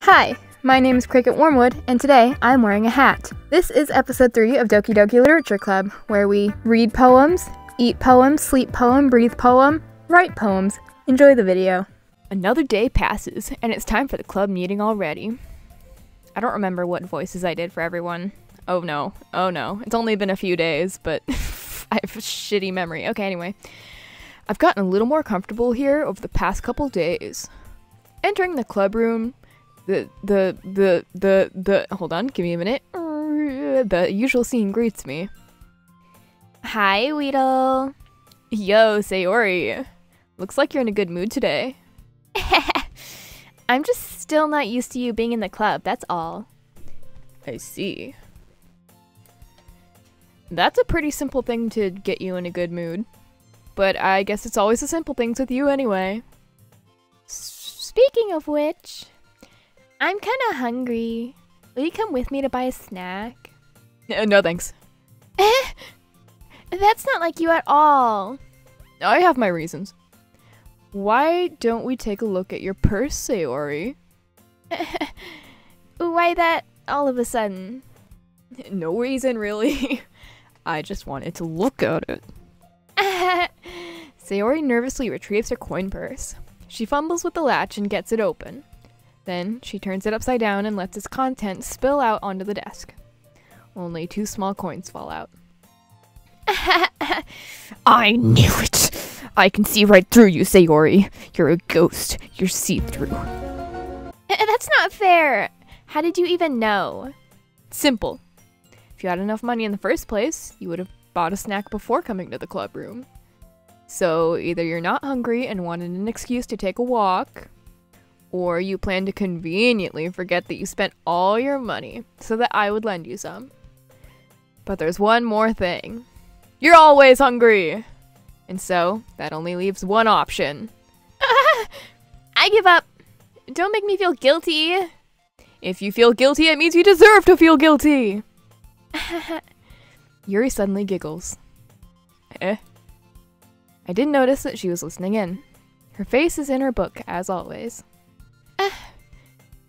Hi, my name is Cricket Wormwood, and today I'm wearing a hat. This is episode 3 of Doki Doki Literature Club, where we read poems, eat poems, sleep poem, breathe poem, write poems. Enjoy the video. Another day passes, and it's time for the club meeting already. I don't remember what voices I did for everyone. Oh no, it's only been a few days, but I have a shitty memory. Okay, anyway. I've gotten a little more comfortable here over the past couple days. Entering the club room, hold on, give me a minute. The usual scene greets me. Hi, Weedle. Yo, Sayori. Looks like you're in a good mood today. I'm just still not used to you being in the club, that's all. I see. That's a pretty simple thing to get you in a good mood. But I guess it's always the simple things with you anyway. Speaking of which, I'm kinda hungry. Will you come with me to buy a snack? No thanks. That's not like you at all. I have my reasons. Why don't we take a look at your purse, Sayori? Why that all of a sudden? No reason, really. I just wanted to look at it. Sayori nervously retrieves her coin purse. She fumbles with the latch and gets it open. Then she turns it upside down and lets its contents spill out onto the desk. Only 2 small coins fall out. I knew it! I can see right through you, Sayori. You're a ghost. You're see-through. That's not fair! How did you even know? Simple. If you had enough money in the first place, you would have bought a snack before coming to the club room. So either you're not hungry and wanted an excuse to take a walk, or you plan to conveniently forget that you spent all your money so that I would lend you some. But there's one more thing. You're always hungry! And so, that only leaves one option. I give up! Don't make me feel guilty! If you feel guilty, it means you deserve to feel guilty! Yuri suddenly giggles. I didn't notice that she was listening in. Her face is in her book, as always.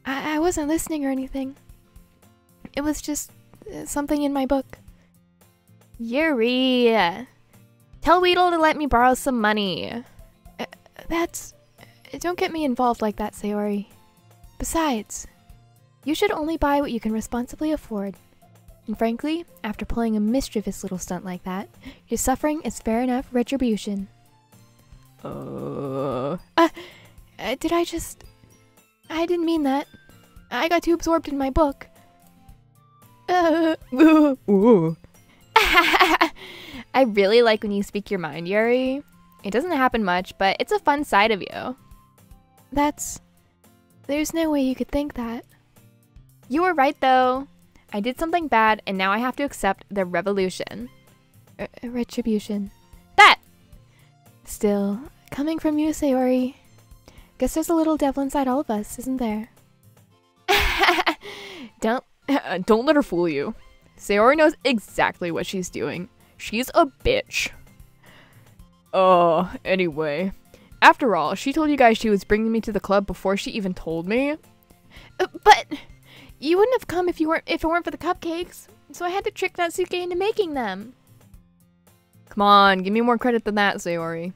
I wasn't listening or anything. It was just something in my book. Yuri! Tell Weedle to let me borrow some money. Don't get me involved like that, Sayori. Besides, you should only buy what you can responsibly afford. And frankly, after pulling a mischievous little stunt like that, your suffering is fair enough retribution. I didn't mean that. I got too absorbed in my book. I really like when you speak your mind, Yuri. It doesn't happen much, but it's a fun side of you. There's no way you could think that. You were right, though. I did something bad, and now I have to accept the revolution. Retribution. That! Still, coming from you, Sayori. Guess there's a little devil inside all of us, isn't there? Don't let her fool you. Sayori knows exactly what she's doing. She's a bitch. Anyway. After all, she told you guys she was bringing me to the club before she even told me. But you wouldn't have come if it weren't for the cupcakes. So I had to trick Natsuke into making them. Come on, give me more credit than that, Sayori.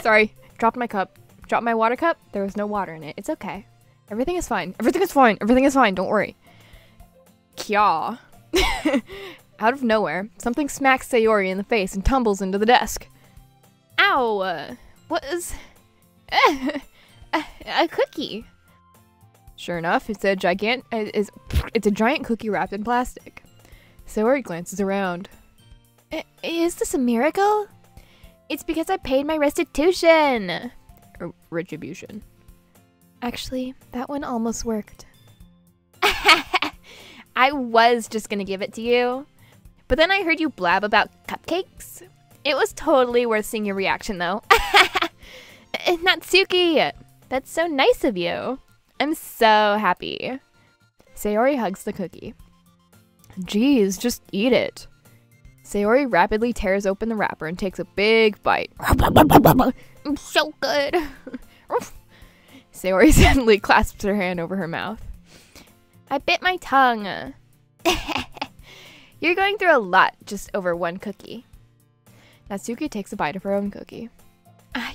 Sorry, dropped my cup. Dropped my water cup. There was no water in it. It's okay. Everything is fine. Everything is fine. Everything is fine. Don't worry. Kya. Out of nowhere, something smacks Sayori in the face and tumbles into the desk. Ow! What is... a cookie. Sure enough, it's a giant cookie wrapped in plastic. Sayori glances around. Is this a miracle? It's because I paid my restitution! Or retribution. Actually, that one almost worked. I was just gonna give it to you. But then I heard you blab about cupcakes. It was totally worth seeing your reaction, though. Natsuki! That's so nice of you. I'm so happy. Sayori hugs the cookie. Geez, just eat it. Sayori rapidly tears open the wrapper and takes a big bite. So good. Sayori suddenly clasps her hand over her mouth. I bit my tongue. You're going through a lot just over one cookie. Natsuki takes a bite of her own cookie.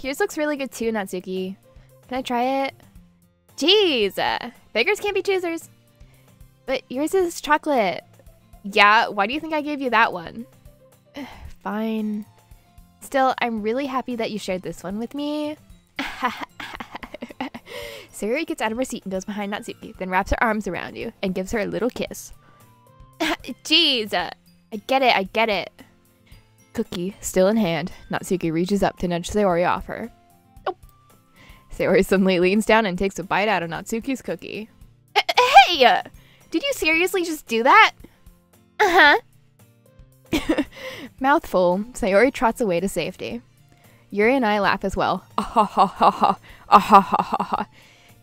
Yours looks really good too, Natsuki. Can I try it? Jeez, beggars can't be choosers. But yours is chocolate. Yeah, why do you think I gave you that one? Fine. Still, I'm really happy that you shared this one with me. Sayori gets out of her seat and goes behind Natsuki, then wraps her arms around you and gives her a little kiss. Jeez, I get it. Cookie still in hand, Natsuki reaches up to nudge Sayori off her. Oh. Sayori suddenly leans down and takes a bite out of Natsuki's cookie. Hey! Did you seriously just do that? Uh-huh. Mouthful, Sayori trots away to safety. Yuri and I laugh as well. Ah ha ha ha ha. Ah ha ha ha ha.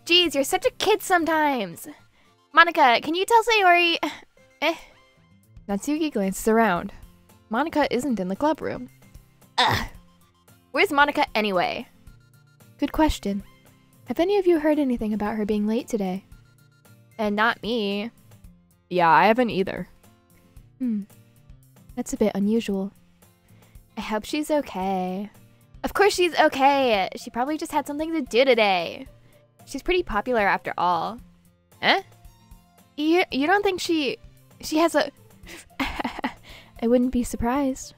Jeez, you're such a kid sometimes. Monika, can you tell Sayori? Natsuki glances around. Monika isn't in the club room. Ugh. Where's Monika anyway? Good question. Have any of you heard anything about her being late today? And not me. Yeah, I haven't either. That's a bit unusual. I hope she's okay. Of course she's okay. She probably just had something to do today. She's pretty popular after all. Eh? You don't think she has a... I wouldn't be surprised.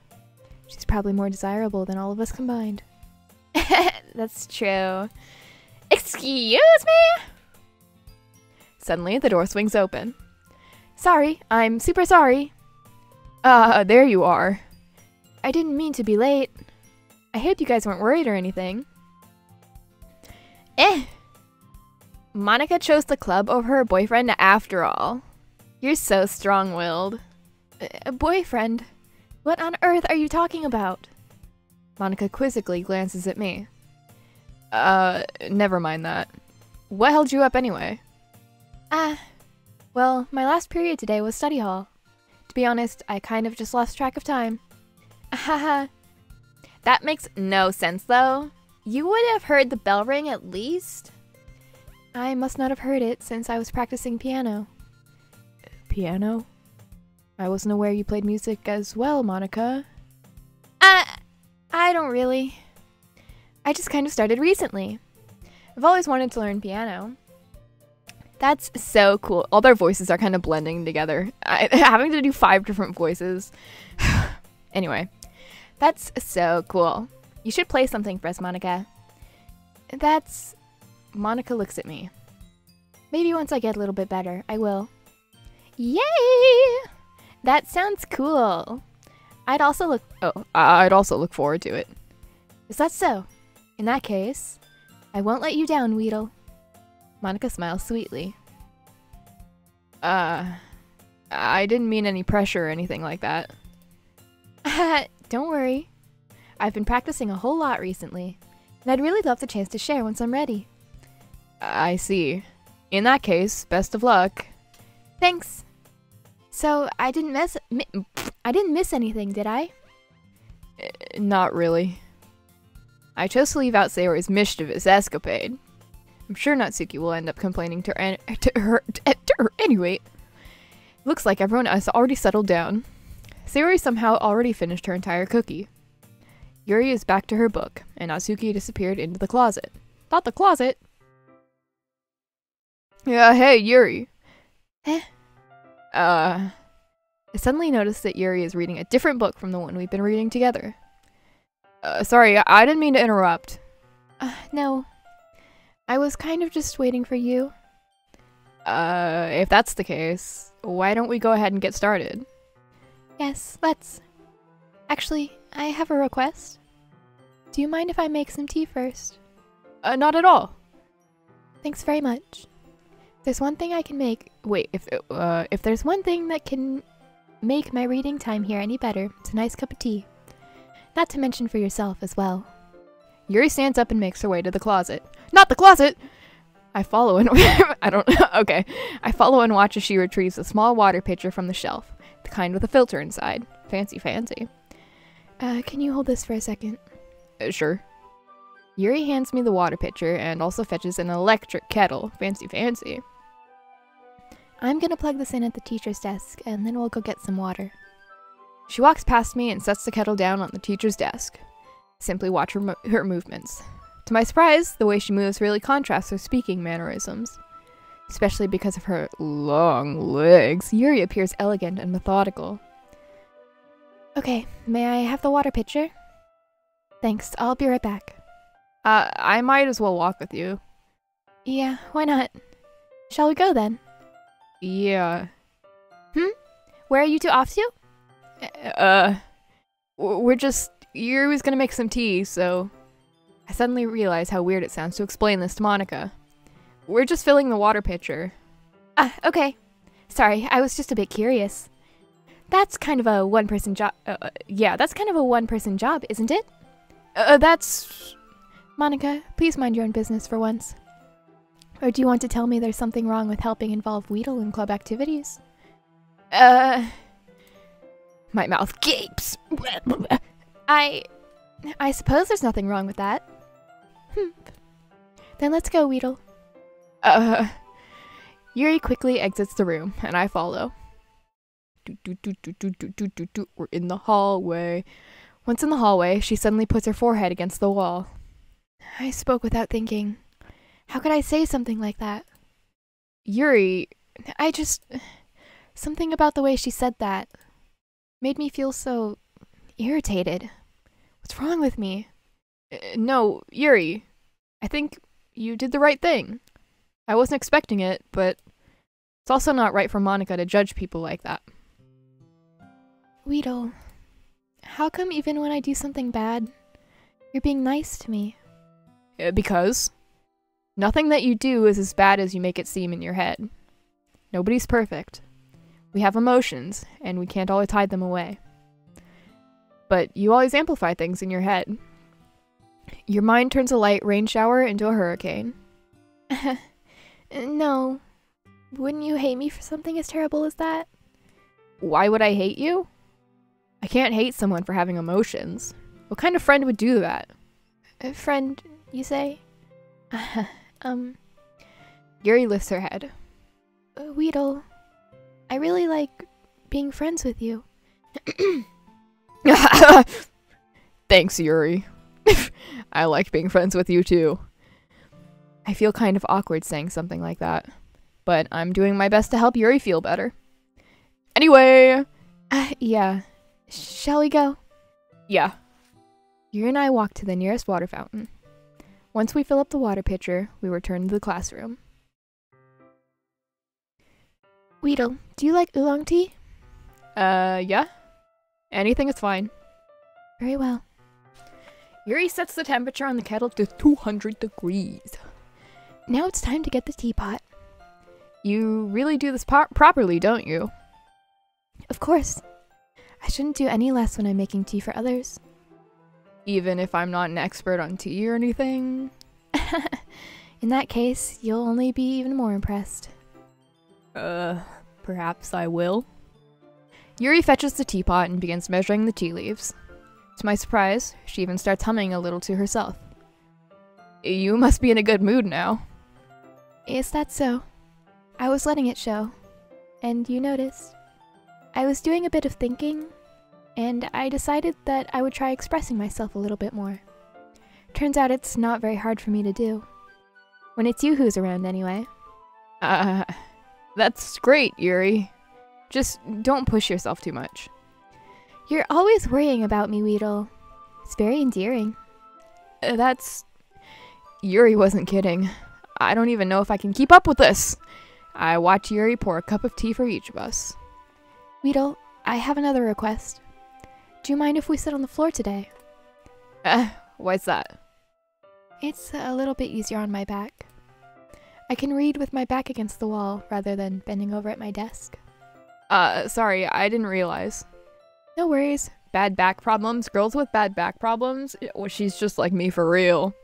She's probably more desirable than all of us combined. That's true. Excuse me? Suddenly, the door swings open. Sorry, I'm super sorry. There you are. I didn't mean to be late. I hope you guys weren't worried or anything. Monika chose the club over her boyfriend after all. You're so strong-willed. Boyfriend? What on earth are you talking about? Monika quizzically glances at me. Never mind that. What held you up anyway? Well, my last period today was study hall. To be honest, I kind of just lost track of time. Haha. That makes no sense, though. You would have heard the bell ring at least? I must not have heard it since I was practicing piano. Piano? I wasn't aware you played music as well, Monika. I don't really. I just kind of started recently. I've always wanted to learn piano. That's so cool. All their voices are kind of blending together. Having to do 5 different voices. Anyway, that's so cool. You should play something for us, Monika. Monika looks at me. Maybe once I get a little bit better, I will. Yay! That sounds cool. I'd also look forward to it. Is that so? In that case, I won't let you down, Weedle. Monika smiles sweetly. I didn't mean any pressure or anything like that. Don't worry. I've been practicing a whole lot recently, and I'd really love the chance to share once I'm ready. I see. In that case, best of luck. Thanks. So, I didn't miss anything, did I? Not really. I chose to leave out Sayori's mischievous escapade. I'm sure Natsuki will end up complaining to her anyway. Looks like everyone has already settled down. Sayori somehow already finished her entire cookie. Yuri is back to her book, and Natsuki disappeared into the closet. Not the closet! Yeah, hey, Yuri. I suddenly noticed that Yuri is reading a different book from the one we've been reading together. Sorry, I didn't mean to interrupt. No. I was kind of just waiting for you. If that's the case, why don't we go ahead and get started? Yes, let's. Actually, I have a request. Do you mind if I make some tea first? Not at all. Thanks very much. There's one thing I can make. Wait, if there's one thing that can make my reading time here any better, it's a nice cup of tea. Not to mention for yourself as well. Yuri stands up and makes her way to the closet. Not the closet! I follow and okay. I follow and watch as she retrieves a small water pitcher from the shelf, the kind with a filter inside. Fancy, fancy. Can you hold this for a second? Sure. Yuri hands me the water pitcher and also fetches an electric kettle. Fancy, fancy. I'm gonna plug this in at the teacher's desk, and then we'll go get some water. She walks past me and sets the kettle down on the teacher's desk. Simply watch her movements. To my surprise, the way she moves really contrasts her speaking mannerisms. Especially because of her long legs, Yuri appears elegant and methodical. Okay, may I have the water pitcher? Thanks, I'll be right back. I might as well walk with you. Yeah, why not? Shall we go then? Yeah. Where are you two off to? Yuri was gonna make some tea, so... I suddenly realize how weird it sounds to explain this to Monica. We're just filling the water pitcher. Okay. Sorry, I was just a bit curious. That's kind of a one-person job. Yeah, that's kind of a one-person job, isn't it? That's... Monica, please mind your own business for once. Or do you want to tell me there's something wrong with helping involve Weedle in club activities? My mouth gapes. I suppose there's nothing wrong with that. Then let's go, Weedle. Yuri quickly exits the room, and I follow. We're in the hallway. Once in the hallway, she suddenly puts her forehead against the wall. I spoke without thinking. How could I say something like that? Yuri, something about the way she said that made me feel so irritated. What's wrong with me? No, Yuri. I think you did the right thing. I wasn't expecting it, but it's also not right for Monica to judge people like that. Weedle, how come even when I do something bad, you're being nice to me? Because nothing that you do is as bad as you make it seem in your head. Nobody's perfect. We have emotions, and we can't always hide them away. But you always amplify things in your head. Your mind turns a light rain shower into a hurricane. No. Wouldn't you hate me for something as terrible as that? Why would I hate you? I can't hate someone for having emotions. What kind of friend would do that? A friend, you say? Yuri lifts her head. Weedle, I really like being friends with you. Thanks, Yuri. I like being friends with you too. I feel kind of awkward saying something like that, but I'm doing my best to help Yuri feel better. Anyway! Yeah. Shall we go? Yeah. Yuri and I walk to the nearest water fountain. Once we fill up the water pitcher, we return to the classroom. Weedle, do you like oolong tea? Yeah. Anything is fine. Very well. Yuri sets the temperature on the kettle to 200 degrees. Now it's time to get the teapot. You really do this properly, don't you? Of course. I shouldn't do any less when I'm making tea for others. Even if I'm not an expert on tea or anything? In that case, you'll only be even more impressed. Perhaps I will. Yuri fetches the teapot and begins measuring the tea leaves. To my surprise, she even starts humming a little to herself. You must be in a good mood now. Is that so? I was letting it show. And you noticed. I was doing a bit of thinking, and I decided that I would try expressing myself a little bit more. Turns out it's not very hard for me to do. When it's you who's around, anyway. That's great, Yuri. Just don't push yourself too much. You're always worrying about me, Weedle. It's very endearing. Yuri wasn't kidding. I don't even know if I can keep up with this. I watch Yuri pour a cup of tea for each of us. Weedle, I have another request. Do you mind if we sit on the floor today? Why's that? It's a little bit easier on my back. I can read with my back against the wall rather than bending over at my desk. Sorry, I didn't realize. No worries. Bad back problems? Girls with bad back problems? Well, she's just like me for real.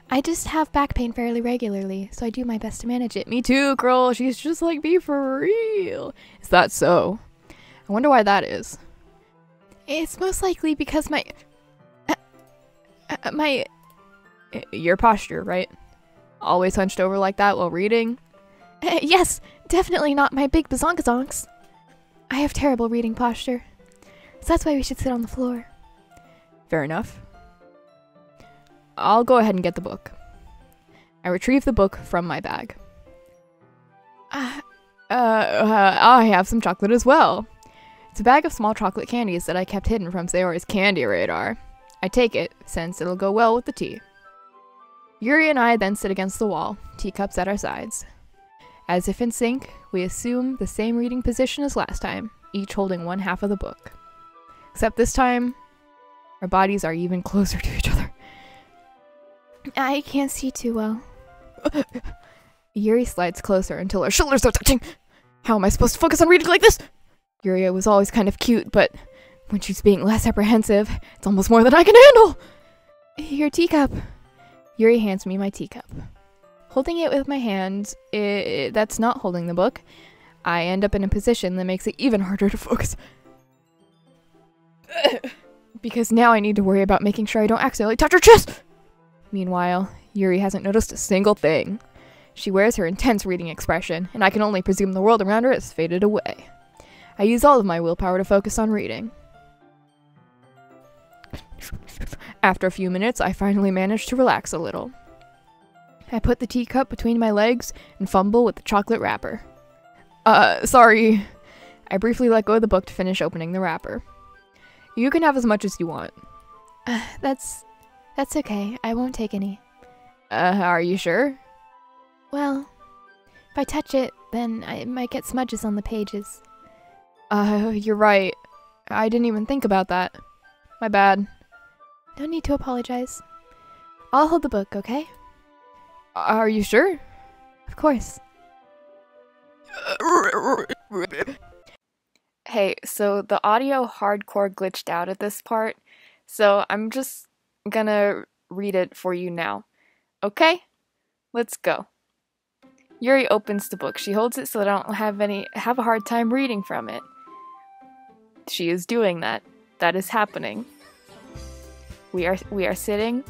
I just have back pain fairly regularly, so I do my best to manage it. Me too, girl. She's just like me for real. Is that so? I wonder why that is. It's most likely because my... Your posture, right? Always hunched over like that while reading? Yes, definitely not my big bazonkazonks. I have terrible reading posture. So that's why we should sit on the floor. Fair enough. I'll go ahead and get the book. I retrieve the book from my bag. I have some chocolate as well. It's a bag of small chocolate candies that I kept hidden from Sayori's candy radar. I take it, since it'll go well with the tea. Yuri and I then sit against the wall, teacups at our sides. As if in sync, we assume the same reading position as last time, each holding one half of the book. Except this time, our bodies are even closer to each other. I can't see too well. Yuri slides closer until our shoulders are touching. How am I supposed to focus on reading like this? Yuri was always kind of cute, but when she's being less apprehensive, it's almost more than I can handle. Your teacup. Yuri hands me my teacup. Holding it with my hand, that's not holding the book. I end up in a position that makes it even harder to focus. Because now I need to worry about making sure I don't accidentally touch her chest! Meanwhile, Yuri hasn't noticed a single thing. She wears her intense reading expression, and I can only presume the world around her has faded away. I use all of my willpower to focus on reading. After a few minutes, I finally manage to relax a little. I put the teacup between my legs and fumble with the chocolate wrapper. Sorry. I briefly let go of the book to finish opening the wrapper. You can have as much as you want. That's okay. I won't take any. Are you sure? Well, if I touch it, then I might get smudges on the pages. You're right. I didn't even think about that. My bad. No need to apologize. I'll hold the book, okay? Are you sure? Of course. Hey, so the audio hardcore glitched out at this part, so I'm just gonna read it for you now. Okay? Let's go. Yuri opens the book. She holds it so that I don't have a hard time reading from it. She is doing that. That is happening. We are sitting,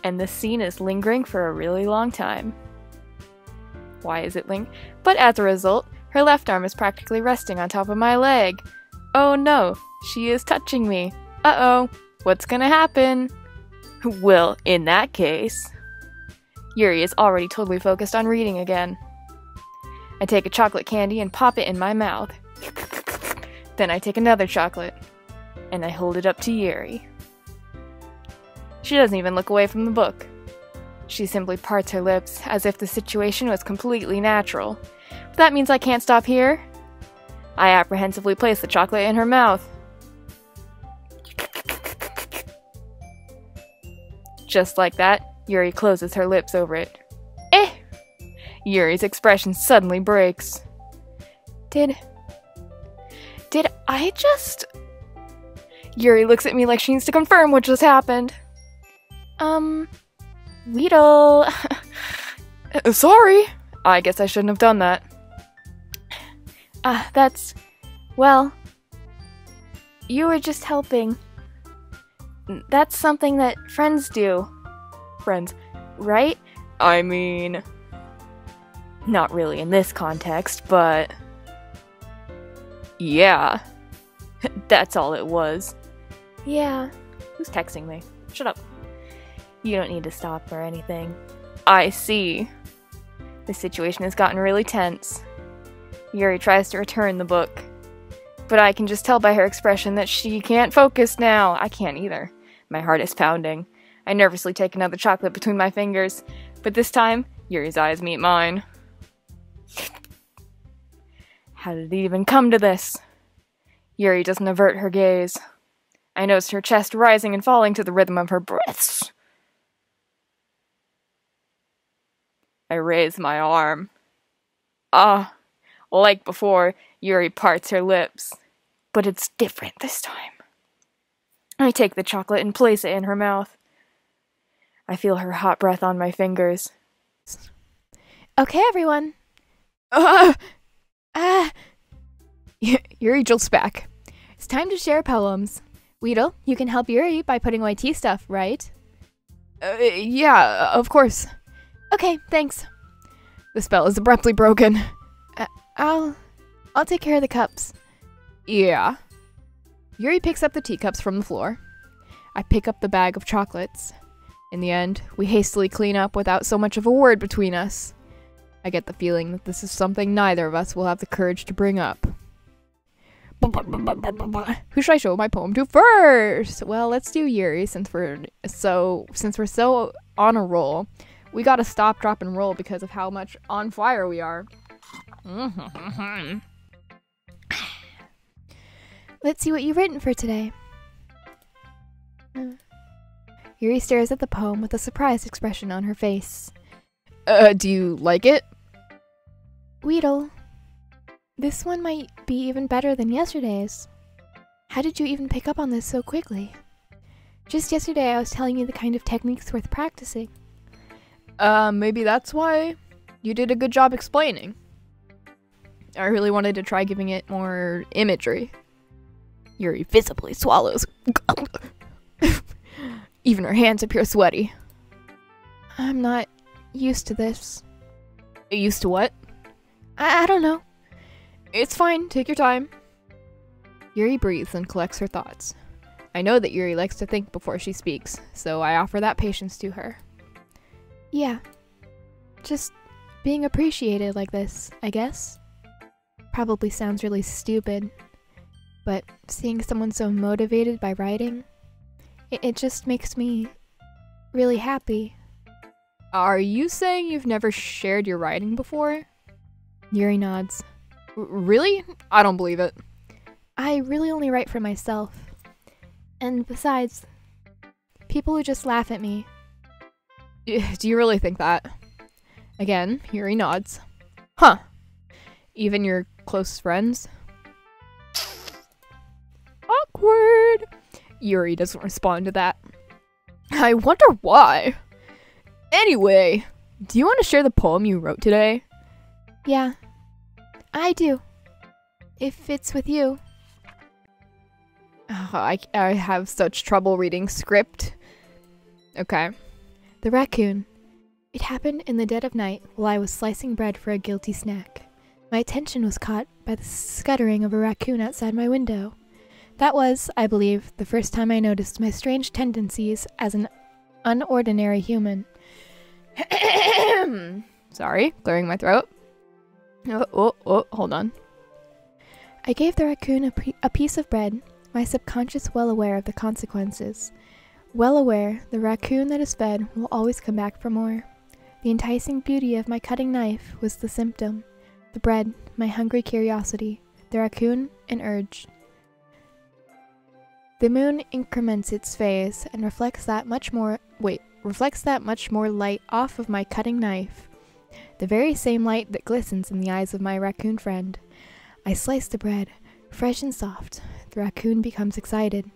and the scene is lingering for a really long time. Why is it But as a result, her left arm is practically resting on top of my leg. Oh no, she is touching me. Uh-oh, what's gonna happen? Well, in that case... Yuri is already totally focused on reading again. I take a chocolate candy and pop it in my mouth. Then I take another chocolate, and I hold it up to Yuri. She doesn't even look away from the book. She simply parts her lips, as if the situation was completely natural. But that means I can't stop here. I apprehensively place the chocolate in her mouth. Just like that, Yuri closes her lips over it. Eh! Yuri's expression suddenly breaks. Did I just... Yuri looks at me like she needs to confirm what just happened. Weedle. Sorry. I guess I shouldn't have done that. Well, you were just helping. That's something that friends do. Friends, right? I mean, not really in this context, but... Yeah. That's all it was. Yeah. Who's texting me? Shut up. You don't need to stop or anything. I see. The situation has gotten really tense. Yuri tries to return the book, but I can just tell by her expression that she can't focus now. I can't either. My heart is pounding. I nervously take another chocolate between my fingers, but this time, Yuri's eyes meet mine. How did it even come to this? Yuri doesn't avert her gaze. I notice her chest rising and falling to the rhythm of her breaths. I raise my arm. Like before, Yuri parts her lips. But it's different this time. I take the chocolate and place it in her mouth. I feel her hot breath on my fingers. Okay, everyone. Yuri jolts back. It's time to share poems. Weedle, you can help Yuri by putting away tea stuff, right? Yeah, of course. Okay, thanks. The spell is abruptly broken. I'll take care of the cups. Yeah. Yuri picks up the teacups from the floor. I pick up the bag of chocolates. In the end, we hastily clean up without so much of a word between us. I get the feeling that this is something neither of us will have the courage to bring up. Who should I show my poem to first? Well, let's do Yuri since we're so on a roll. We gotta stop, drop, and roll because of how much on fire we are. Let's see what you've written for today. Yuri stares at the poem with a surprised expression on her face. Do you like it? Weedle. This one might be even better than yesterday's. How did you even pick up on this so quickly? Just yesterday I was telling you the kind of techniques worth practicing. Maybe that's why you did a good job explaining. I really wanted to try giving it more imagery. Yuri visibly swallows. Even her hands appear sweaty. I'm not used to this. Used to what? I don't know. It's fine, take your time. Yuri breathes and collects her thoughts. I know that Yuri likes to think before she speaks, so I offer that patience to her. Yeah. Just being appreciated like this, I guess. Probably sounds really stupid, but seeing someone so motivated by writing, it just makes me really happy. Are you saying you've never shared your writing before? Yuri nods. Really? I don't believe it. I really only write for myself. And besides, people who just laugh at me. Do you really think that? Again, Yuri nods. Huh. Even your close friends? Awkward. Yuri doesn't respond to that. I wonder why. Anyway, do you want to share the poem you wrote today? Yeah, I do. If it's with you. I have such trouble reading script. Okay. The raccoon. It happened in the dead of night while I was slicing bread for a guilty snack. My attention was caught by the scuttering of a raccoon outside my window. That was, I believe, the first time I noticed my strange tendencies as an unordinary human. Sorry, clearing my throat. Hold on. I gave the raccoon a piece of bread, my subconscious well aware of the consequences. Well aware the raccoon that is fed will always come back for more. The enticing beauty of my cutting knife was the symptom. The bread, my hungry curiosity. The raccoon, an urge. The moon increments its phase and reflects that much more light off of my cutting knife. The very same light that glistens in the eyes of my raccoon friend. I slice the bread, fresh and soft. The raccoon becomes excited.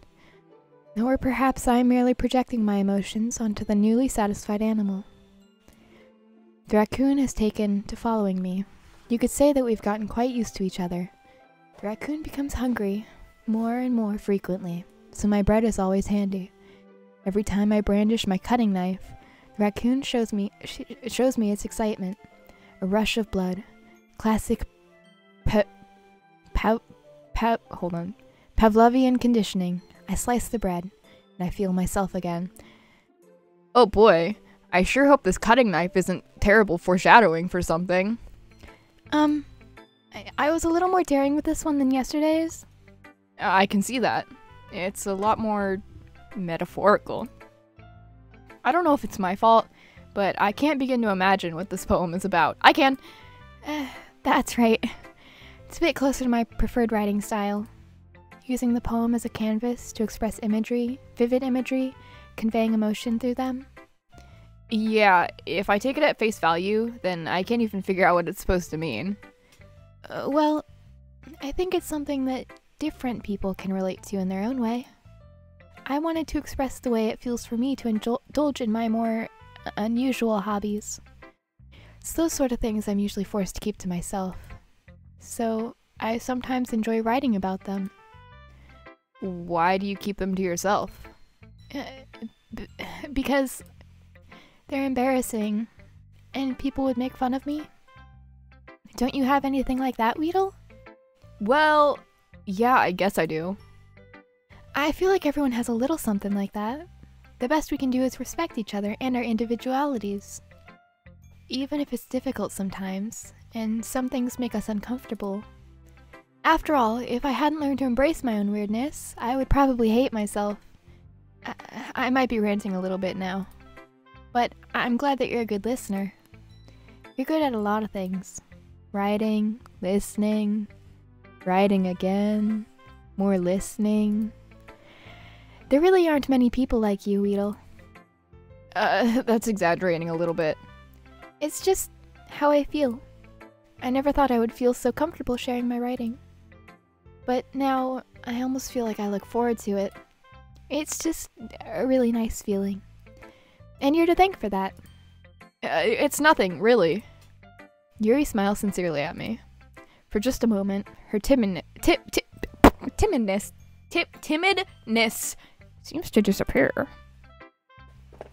Or perhaps I am merely projecting my emotions onto the newly satisfied animal. The raccoon has taken to following me. You could say that we've gotten quite used to each other. The raccoon becomes hungry more and more frequently, so my bread is always handy. Every time I brandish my cutting knife, the raccoon shows me its excitement. A rush of blood. Classic Pavlovian conditioning. I slice the bread, and I feel myself again. Oh boy, I sure hope this cutting knife isn't terrible foreshadowing for something. I was a little more daring with this one than yesterday's. I can see that. It's a lot more metaphorical. I don't know if it's my fault, but I can't begin to imagine what this poem is about. I can! That's right. It's a bit closer to my preferred writing style. Using the poem as a canvas to express imagery, vivid imagery, conveying emotion through them. Yeah, if I take it at face value, then I can't even figure out what it's supposed to mean. Well, I think it's something that different people can relate to in their own way. I wanted to express the way it feels for me to indulge in my more unusual hobbies. It's those sort of things I'm usually forced to keep to myself. So, I sometimes enjoy writing about them. Why do you keep them to yourself? Because They're embarrassing, and people would make fun of me. Don't you have anything like that, Weedle? Well, yeah, I guess I do. I feel like everyone has a little something like that. The best we can do is respect each other and our individualities. Even if it's difficult sometimes, and some things make us uncomfortable. After all, if I hadn't learned to embrace my own weirdness, I would probably hate myself. I might be ranting a little bit now, but I'm glad that you're a good listener. You're good at a lot of things. Writing, listening, writing again, more listening. There really aren't many people like you, Weedle. That's exaggerating a little bit. It's just how I feel. I never thought I would feel so comfortable sharing my writing. But now, I almost feel like I look forward to it. It's just a really nice feeling. And you're to thank for that. It's nothing, really. Yuri smiles sincerely at me. For just a moment, her timidness seems to disappear.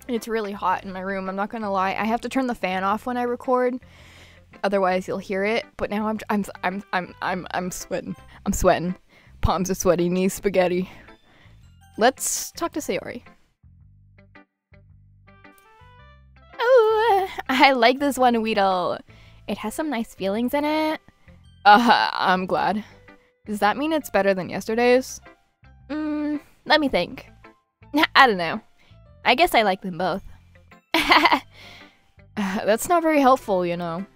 It's really hot in my room, I'm not gonna lie. I have to turn the fan off when I record, otherwise you'll hear it. But now I'm sweating. I'm sweating. Palms are sweaty, knees spaghetti. Let's talk to Sayori. Oh, I like this one, Weedle. It has some nice feelings in it. I'm glad. Does that mean it's better than yesterday's? Let me think. I don't know. I guess I like them both. That's not very helpful, you know.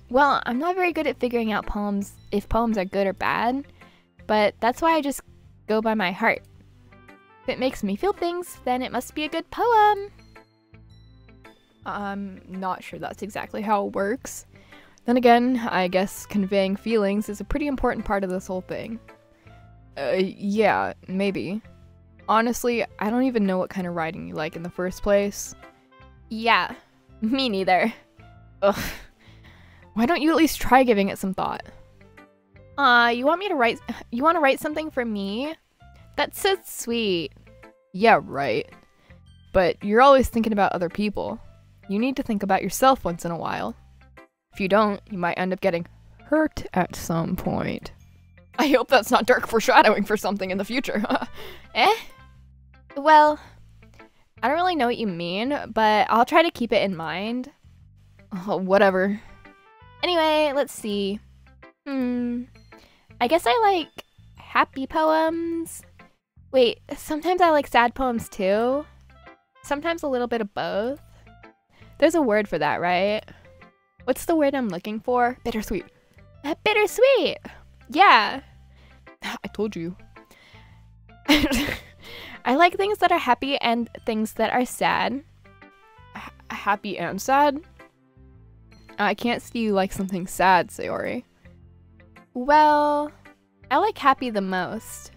Well, I'm not very good at figuring out if poems are good or bad, but that's why I just go by my heart. If it makes me feel things, then it must be a good poem. I'm not sure that's exactly how it works. Then again, I guess conveying feelings is a pretty important part of this whole thing. Yeah, maybe. Honestly, I don't even know what kind of writing you like in the first place. Yeah, me neither. Ugh. Why don't you at least try giving it some thought? You want to write something for me? That's so sweet. Yeah, right. But you're always thinking about other people. You need to think about yourself once in a while. If you don't, you might end up getting hurt at some point. I hope that's not dark foreshadowing for something in the future. Well, I don't really know what you mean, but I'll try to keep it in mind. Oh, whatever. Anyway, let's see. I guess I like happy poems. Wait, sometimes I like sad poems too. Sometimes a little bit of both. There's a word for that, right? What's the word I'm looking for? Bittersweet. Bittersweet! Yeah. I told you. I like things that are happy and things that are sad. Happy and sad? I can't see you like something sad, Sayori. Well, I like happy the most.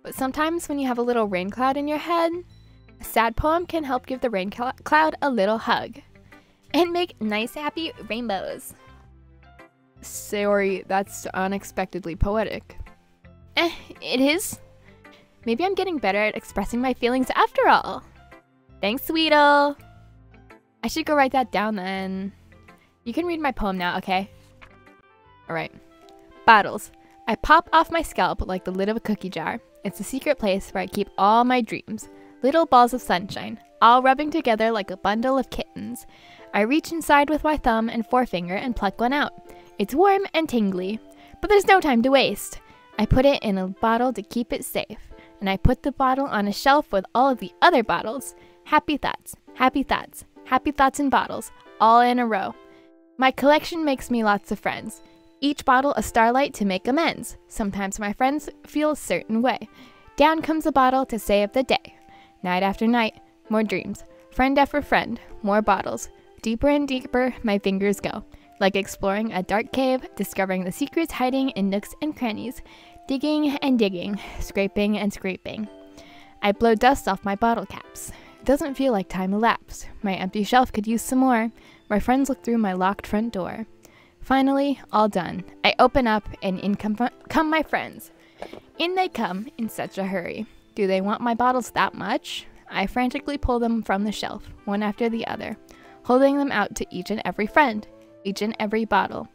But sometimes when you have a little rain cloud in your head, a sad poem can help give the rain cloud a little hug. And make nice happy rainbows. Sayori, that's unexpectedly poetic. It is. Maybe I'm getting better at expressing my feelings after all. Thanks, Weedle. I should go write that down then. You can read my poem now, okay? Alright. Bottles. I pop off my scalp like the lid of a cookie jar. It's a secret place where I keep all my dreams. Little balls of sunshine, all rubbing together like a bundle of kittens. I reach inside with my thumb and forefinger and pluck one out. It's warm and tingly, but there's no time to waste. I put it in a bottle to keep it safe, and I put the bottle on a shelf with all of the other bottles. Happy thoughts, happy thoughts, happy thoughts in bottles, all in a row. My collection makes me lots of friends. Each bottle a starlight to make amends. Sometimes my friends feel a certain way. Down comes a bottle to save the day. Night after night, more dreams. Friend after friend, more bottles. Deeper and deeper my fingers go, like exploring a dark cave, discovering the secrets hiding in nooks and crannies, digging and digging, scraping and scraping. I blow dust off my bottle caps. It doesn't feel like time elapsed. My empty shelf could use some more. My friends look through my locked front door. Finally, all done. I open up and in come my friends. In they come in such a hurry. Do they want my bottles that much? I frantically pull them from the shelf, one after the other. holding them out to each and every friend, each and every bottle.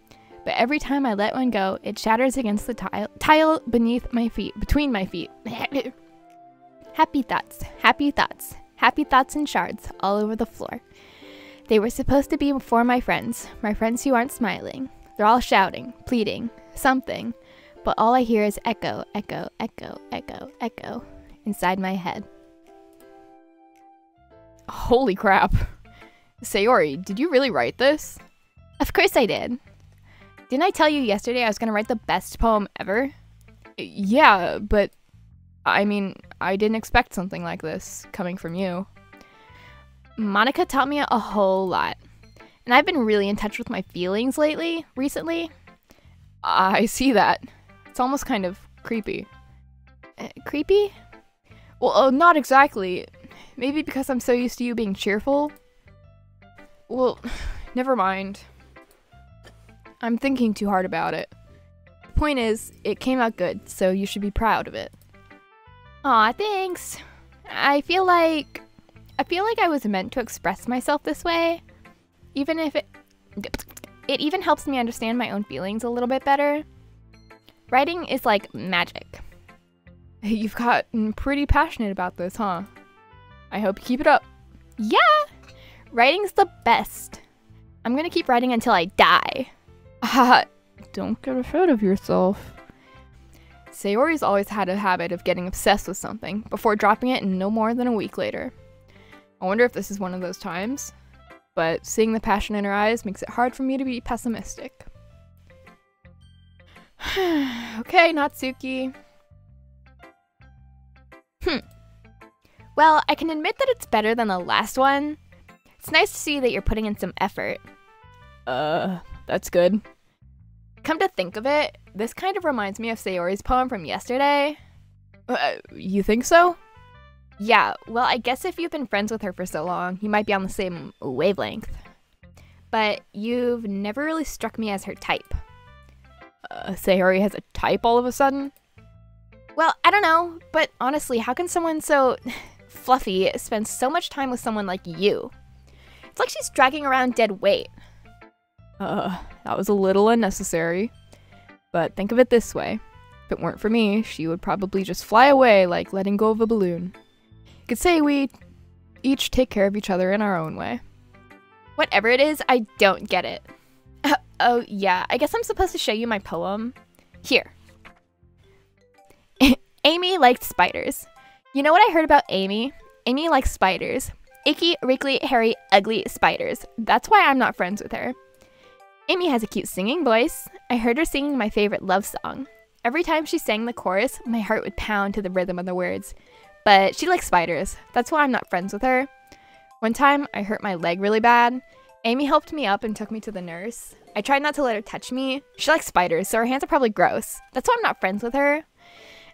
But every time I let one go, it shatters against the tile beneath my feet, between my feet. Happy thoughts, happy thoughts, happy thoughts in shards all over the floor. They were supposed to be for my friends who aren't smiling. They're all shouting, pleading, something, but all I hear is echo, echo, echo, echo, echo inside my head. Holy crap. Sayori, did you really write this? Of course I did. Didn't I tell you yesterday I was going to write the best poem ever? Yeah, but I mean, I didn't expect something like this coming from you. Monica taught me a whole lot. And I've been really in touch with my feelings recently. I see that. It's almost kind of creepy. Creepy? Well, not exactly. Maybe because I'm so used to you being cheerful. Well, never mind. I'm thinking too hard about it. Point is, it came out good, so you should be proud of it. Aw, thanks. I feel like I was meant to express myself this way. Even if it even helps me understand my own feelings a little bit better. Writing is like magic. You've gotten pretty passionate about this, huh? I hope you keep it up. Yeah! Writing's the best. I'm gonna keep writing until I die. Don't get ahead of yourself. Sayori's always had a habit of getting obsessed with something before dropping it no more than a week later. I wonder if this is one of those times, but seeing the passion in her eyes makes it hard for me to be pessimistic. Okay, Natsuki. Well, I can admit that it's better than the last one. It's nice to see that you're putting in some effort. That's good. Come to think of it, this kind of reminds me of Sayori's poem from yesterday. You think so? Yeah, well, I guess if you've been friends with her for so long, you might be on the same wavelength. But you've never really struck me as her type. Sayori has a type all of a sudden? Well, I don't know, but honestly, how can someone so fluffy spend so much time with someone like you? It's like she's dragging around dead weight. That was a little unnecessary. But think of it this way. If it weren't for me, she would probably just fly away like letting go of a balloon. You could say we each take care of each other in our own way. Whatever it is, I don't get it. Oh yeah, I guess I'm supposed to show you my poem. Here. Amy liked spiders. You know what I heard about Amy? Amy likes spiders. Icky, wrinkly, hairy, ugly spiders. That's why I'm not friends with her. Amy has a cute singing voice. I heard her singing my favorite love song. Every time she sang the chorus, my heart would pound to the rhythm of the words. But she likes spiders. That's why I'm not friends with her. One time, I hurt my leg really bad. Amy helped me up and took me to the nurse. I tried not to let her touch me. She likes spiders, so her hands are probably gross. That's why I'm not friends with her.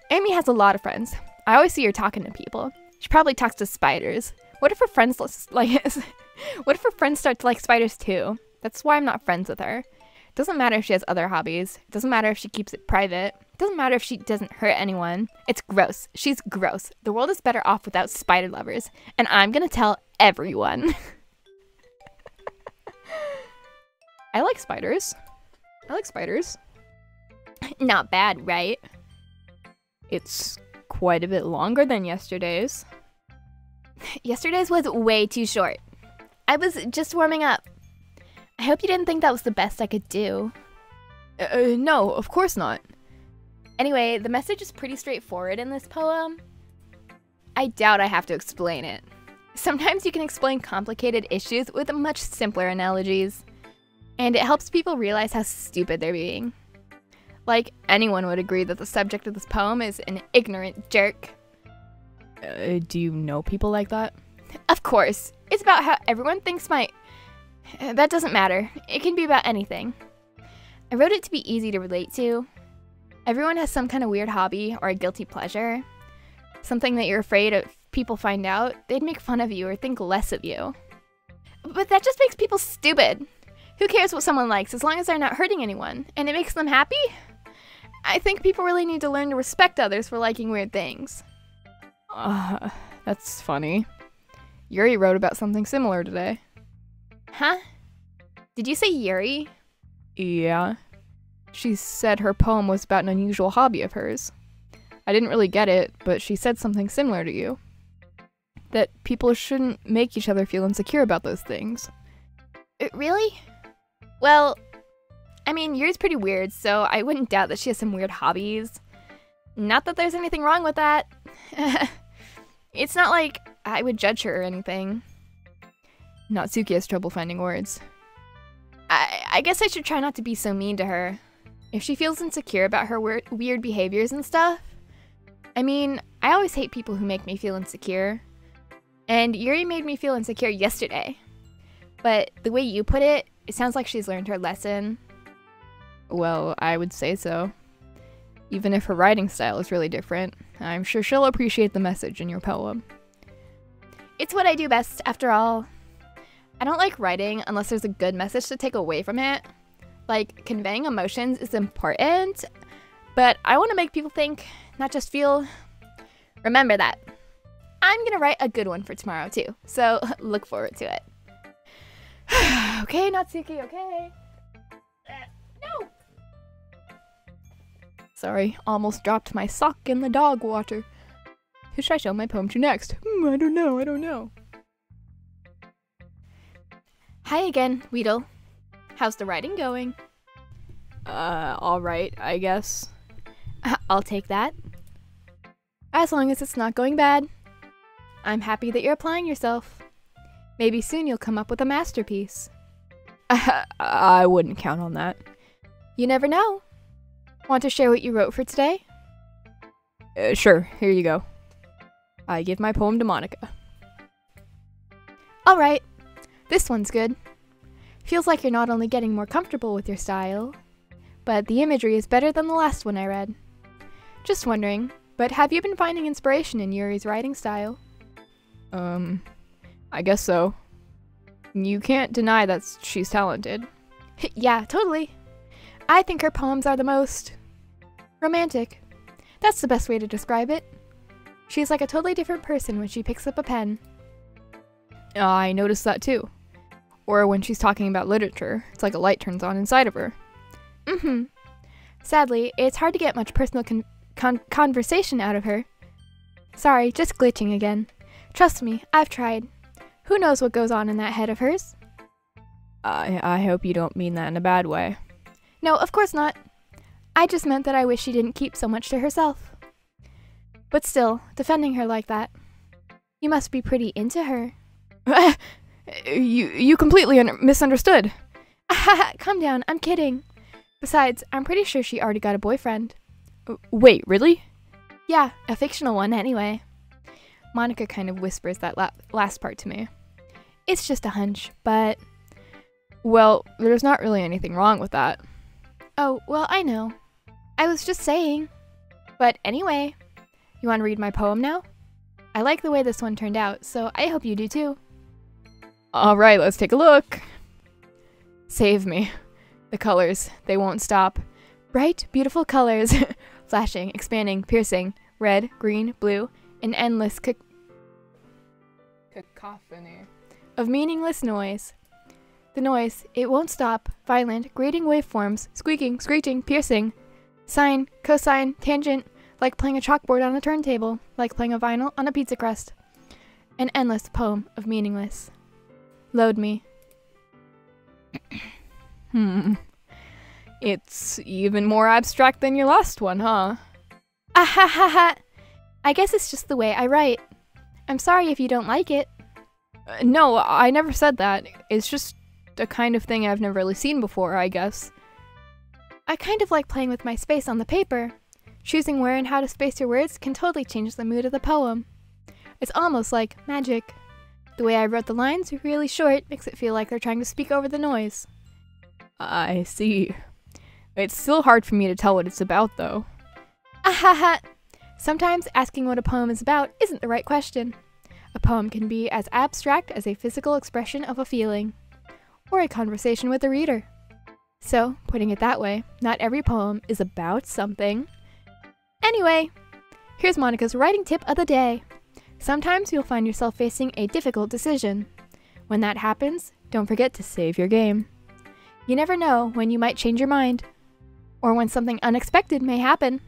Amy has a lot of friends. I always see her talking to people. She probably talks to spiders. What if her friends what if her friends start to like spiders too? That's why I'm not friends with her. It doesn't matter if she has other hobbies. It doesn't matter if she keeps it private. It doesn't matter if she doesn't hurt anyone. It's gross. She's gross. The world is better off without spider lovers. And I'm gonna tell everyone. I like spiders. I like spiders. Not bad, right? It's quite a bit longer than yesterday's. Yesterday's was way too short. I was just warming up. I hope you didn't think that was the best I could do. No, of course not. Anyway, the message is pretty straightforward in this poem. I doubt I have to explain it. Sometimes you can explain complicated issues with much simpler analogies. And it helps people realize how stupid they're being. Like, anyone would agree that the subject of this poem is an ignorant jerk. Do you know people like that? Of course. It's about how everyone thinks that doesn't matter. It can be about anything. I wrote it to be easy to relate to. Everyone has some kind of weird hobby or a guilty pleasure. Something that you're afraid if people find out, they'd make fun of you or think less of you. But that just makes people stupid. Who cares what someone likes as long as they're not hurting anyone and it makes them happy? I think people really need to learn to respect others for liking weird things. That's funny. Yuri wrote about something similar today. Huh? Did you say Yuri? Yeah. She said her poem was about an unusual hobby of hers. I didn't really get it, but she said something similar to you. That people shouldn't make each other feel insecure about those things. Really? Well, I mean, Yuri's pretty weird, so I wouldn't doubt that she has some weird hobbies. Not that there's anything wrong with that. It's not like I would judge her or anything. Natsuki has trouble finding words. I guess I should try not to be so mean to her. If she feels insecure about her weird behaviors and stuff. I mean, I always hate people who make me feel insecure. And Yuri made me feel insecure yesterday. But the way you put it, it sounds like she's learned her lesson. Well, I would say so. Even if her writing style is really different, I'm sure she'll appreciate the message in your poem. It's what I do best, after all. I don't like writing unless there's a good message to take away from it. Like, conveying emotions is important, but I want to make people think, not just feel. Remember that. I'm gonna write a good one for tomorrow too, so look forward to it. Okay, Natsuki, okay. No! Sorry, almost dropped my sock in the dog water. Who should I show my poem to next? I don't know. Hi again, Weedle. How's the writing going? Alright, I guess. I'll take that. As long as it's not going bad. I'm happy that you're applying yourself. Maybe soon you'll come up with a masterpiece. I wouldn't count on that. You never know. Want to share what you wrote for today? Sure, here you go. I give my poem to Monica. Alright, this one's good. Feels like you're not only getting more comfortable with your style, but the imagery is better than the last one I read. Just wondering, but have you been finding inspiration in Yuri's writing style? I guess so. You can't deny that she's talented. Yeah, totally. I think her poems are the most romantic. That's the best way to describe it. She's like a totally different person when she picks up a pen. I noticed that too. Or when she's talking about literature, it's like a light turns on inside of her. Mm-hmm. Sadly, it's hard to get much personal conversation out of her. Sorry, just glitching again. Trust me, I've tried. Who knows what goes on in that head of hers? I hope you don't mean that in a bad way. No, of course not. I just meant that I wish she didn't keep so much to herself. But still, defending her like that. You must be pretty into her. You completely misunderstood. Calm down, I'm kidding. Besides, I'm pretty sure she already got a boyfriend. Wait, really? Yeah, a fictional one anyway. Monica kind of whispers that last part to me. It's just a hunch, but... Well, there's not really anything wrong with that. Oh, well, I know. I was just saying. But anyway, you want to read my poem now? I like the way this one turned out, so I hope you do too. Alright, let's take a look. Save me. The colors, they won't stop. Bright, beautiful colors. Flashing, expanding, piercing. Red, green, blue. An endless cacophony of meaningless noise. The noise, it won't stop. Violent, grating waveforms. Squeaking, screeching, piercing. Sine, cosine, tangent. Like playing a chalkboard on a turntable. Like playing a vinyl on a pizza crust. An endless poem of meaningless. Load me. It's even more abstract than your last one, huh? Ahahaha. I guess it's just the way I write. I'm sorry if you don't like it. No, I never said that. It's just a kind of thing I've never really seen before, I guess. I kind of like playing with my space on the paper. Choosing where and how to space your words can totally change the mood of the poem. It's almost like magic. The way I wrote the lines, really short, makes it feel like they're trying to speak over the noise. I see. It's still hard for me to tell what it's about, though. Ahaha! Sometimes asking what a poem is about isn't the right question. A poem can be as abstract as a physical expression of a feeling, or a conversation with the reader. So, putting it that way, not every poem is about something. Anyway, here's Monica's writing tip of the day. Sometimes you'll find yourself facing a difficult decision. When that happens, don't forget to save your game. You never know when you might change your mind, or when something unexpected may happen.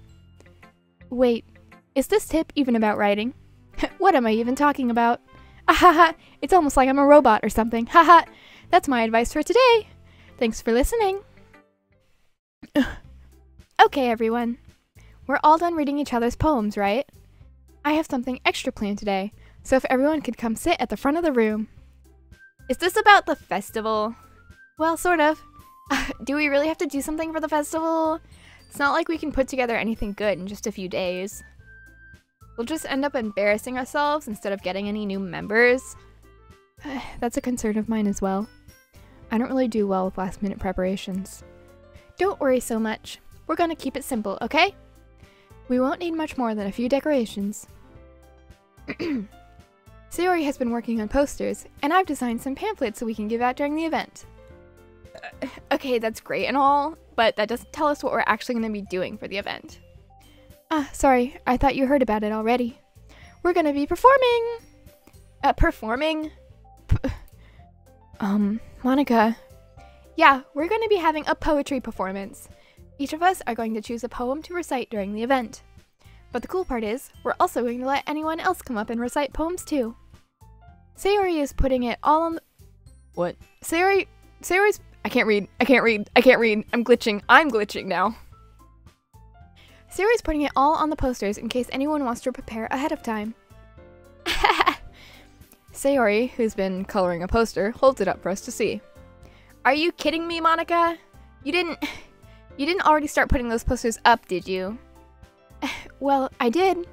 Wait, is this tip even about writing? What am I even talking about? Ahaha, it's almost like I'm a robot or something. Haha, that's my advice for today. Thanks for listening. Okay, everyone. We're all done reading each other's poems, right? I have something extra planned today, so if everyone could come sit at the front of the room. Is this about the festival? Well, sort of. Do we really have to do something for the festival? It's not like we can put together anything good in just a few days. We'll just end up embarrassing ourselves instead of getting any new members. That's a concern of mine as well. I don't really do well with last-minute preparations. Don't worry so much. We're gonna keep it simple, okay? We won't need much more than a few decorations. Sayori has been working on posters, and I've designed some pamphlets so we can give out during the event. Okay, that's great and all, but that doesn't tell us what we're actually going to be doing for the event. Sorry, I thought you heard about it already. We're going to be performing! Performing? Monica. Yeah, we're going to be having a poetry performance. Each of us are going to choose a poem to recite during the event. But the cool part is, we're also going to let anyone else come up and recite poems too. Sayori is putting it all on the— What? Sayori's— I can't read. I'm glitching now. Sayori's putting it all on the posters in case anyone wants to prepare ahead of time. Sayori, who's been coloring a poster, holds it up for us to see. Are you kidding me, Monica? You didn't already start putting those posters up, did you? Well, I did.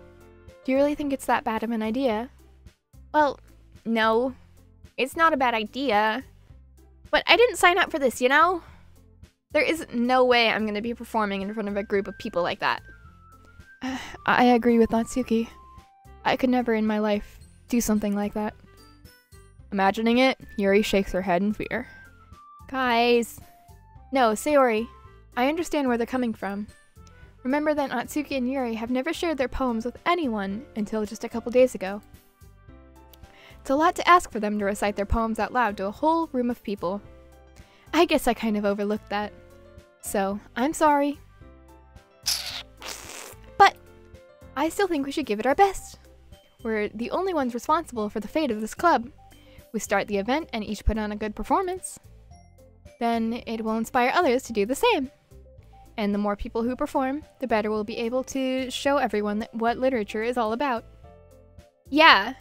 Do you really think it's that bad of an idea? Well, no. It's not a bad idea. But I didn't sign up for this, you know? There is no way I'm going to be performing in front of a group of people like that. I agree with Natsuki. I could never in my life do something like that. Imagining it, Yuri shakes her head in fear. Guys. No, Sayori. I understand where they're coming from. Remember that Natsuki and Yuri have never shared their poems with anyone until just a couple days ago. It's a lot to ask for them to recite their poems out loud to a whole room of people. I guess I kind of overlooked that. So, I'm sorry. But I still think we should give it our best. We're the only ones responsible for the fate of this club. We start the event and each put on a good performance. Then it will inspire others to do the same. And the more people who perform, the better we'll be able to show everyone what literature is all about. Yeah.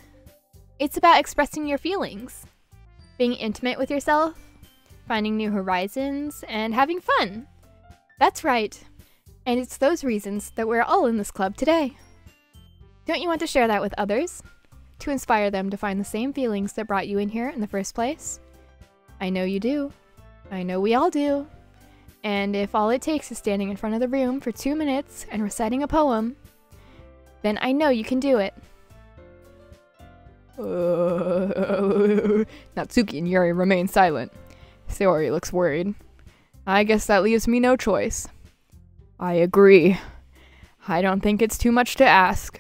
It's about expressing your feelings, being intimate with yourself, finding new horizons, and having fun. That's right. And it's those reasons that we're all in this club today. Don't you want to share that with others? To inspire them to find the same feelings that brought you in here in the first place? I know you do. I know we all do. And if all it takes is standing in front of the room for 2 minutes and reciting a poem, then I know you can do it. Natsuki and Yuri remain silent. Sayori looks worried. I guess that leaves me no choice. I agree. I don't think it's too much to ask.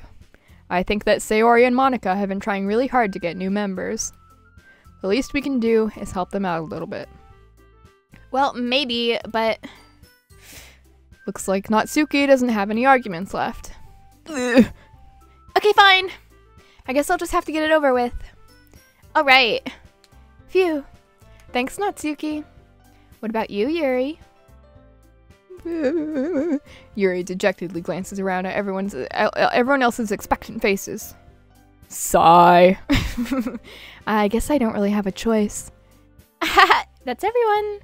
I think that Sayori and Monica have been trying really hard to get new members. The least we can do is help them out a little bit. Well, maybe, but looks like Natsuki doesn't have any arguments left. Ugh. Okay, fine. I guess I'll just have to get it over with. Alright. Phew. Thanks, Natsuki. What about you, Yuri? Yuri dejectedly glances around at everyone else's expectant faces. Sigh. I guess I don't really have a choice. That's everyone.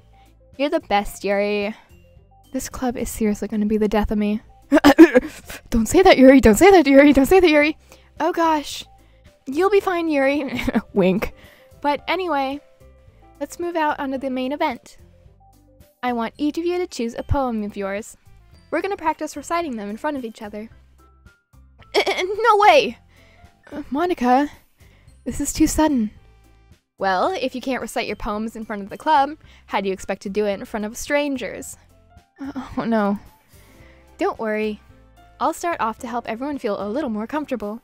You're the best, Yuri. This club is seriously going to be the death of me. Don't say that, Yuri. Don't say that, Yuri. Don't say that, Yuri. Oh gosh. You'll be fine, Yuri. Wink. But anyway, let's move out onto the main event. I want each of you to choose a poem of yours. We're going to practice reciting them in front of each other. No way! Monica, this is too sudden. Well, if you can't recite your poems in front of the club, how do you expect to do it in front of strangers? Oh no. Don't worry. I'll start off to help everyone feel a little more comfortable.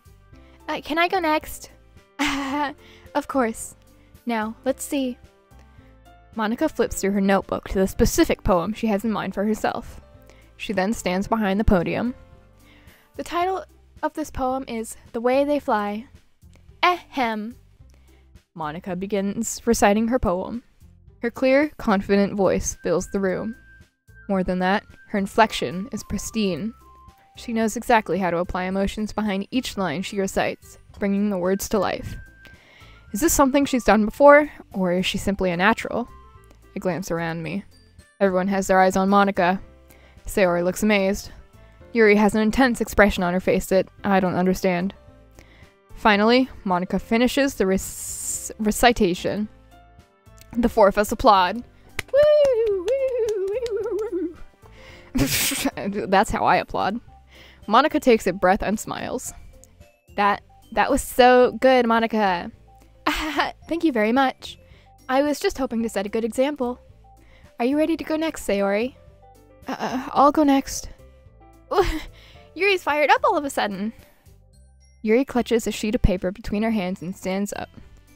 Can I go next? Of course. Now, let's see. Monica flips through her notebook to the specific poem she has in mind for herself. She then stands behind the podium. The title of this poem is The Way They Fly. Ahem. Monica begins reciting her poem. Her clear, confident voice fills the room. More than that, her inflection is pristine. She knows exactly how to apply emotions behind each line she recites, bringing the words to life. Is this something she's done before, or is she simply a natural? I glance around me. Everyone has their eyes on Monica. Sayori looks amazed. Yuri has an intense expression on her face that I don't understand. Finally, Monica finishes the recitation. The four of us applaud. Woo, woo, woo, woo. That's how I applaud. Monica takes a breath and smiles. That was so good, Monica. Thank you very much. I was just hoping to set a good example. Are you ready to go next, Sayori? I'll go next. Yuri's fired up all of a sudden. Yuri clutches a sheet of paper between her hands and stands up.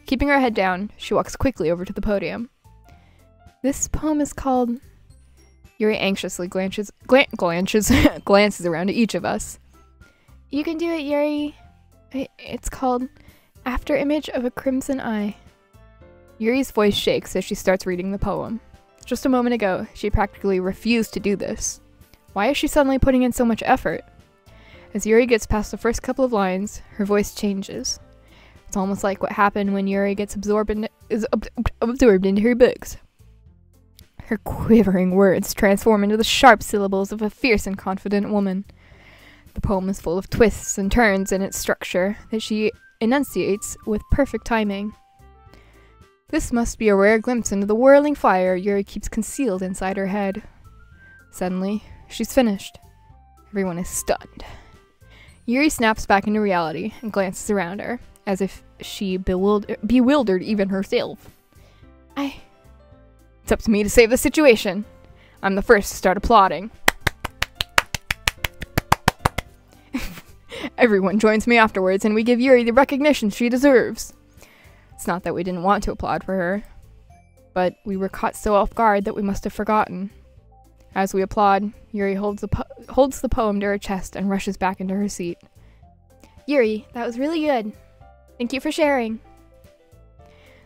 Keeping her head down, she walks quickly over to the podium. This poem is called... Yuri anxiously glances around at each of us. You can do it, Yuri. It's called After Image of a Crimson Eye. Yuri's voice shakes as she starts reading the poem. Just a moment ago, she practically refused to do this. Why is she suddenly putting in so much effort? As Yuri gets past the first couple of lines, her voice changes. It's almost like what happened when Yuri gets absorbed into her books. Her quivering words transform into the sharp syllables of a fierce and confident woman. The poem is full of twists and turns in its structure that she enunciates with perfect timing. This must be a rare glimpse into the whirling fire Yuri keeps concealed inside her head. Suddenly, she's finished. Everyone is stunned. Yuri snaps back into reality and glances around her, as if she bewildered even herself. It's up to me to save the situation. I'm the first to start applauding. Everyone joins me afterwards, and we give Yuri the recognition she deserves. It's not that we didn't want to applaud for her, but we were caught so off guard that we must have forgotten. As we applaud, Yuri holds the poem to her chest and rushes back into her seat. Yuri, that was really good. Thank you for sharing.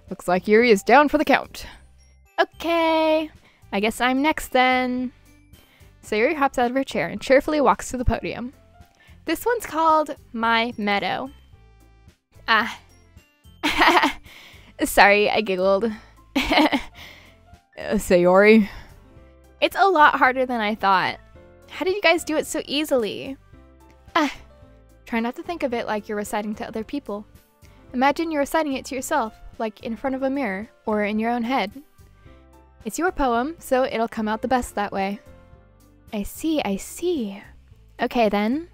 Looks like Yuri is down for the count. Okay, I guess I'm next then. Sayori hops out of her chair and cheerfully walks to the podium. This one's called My Meadow. Sorry, I giggled. Sayori? It's a lot harder than I thought. How did you guys do it so easily? Try not to think of it like you're reciting to other people. Imagine you're reciting it to yourself, like in front of a mirror, or in your own head. It's your poem, so it'll come out the best that way. I see. Okay then.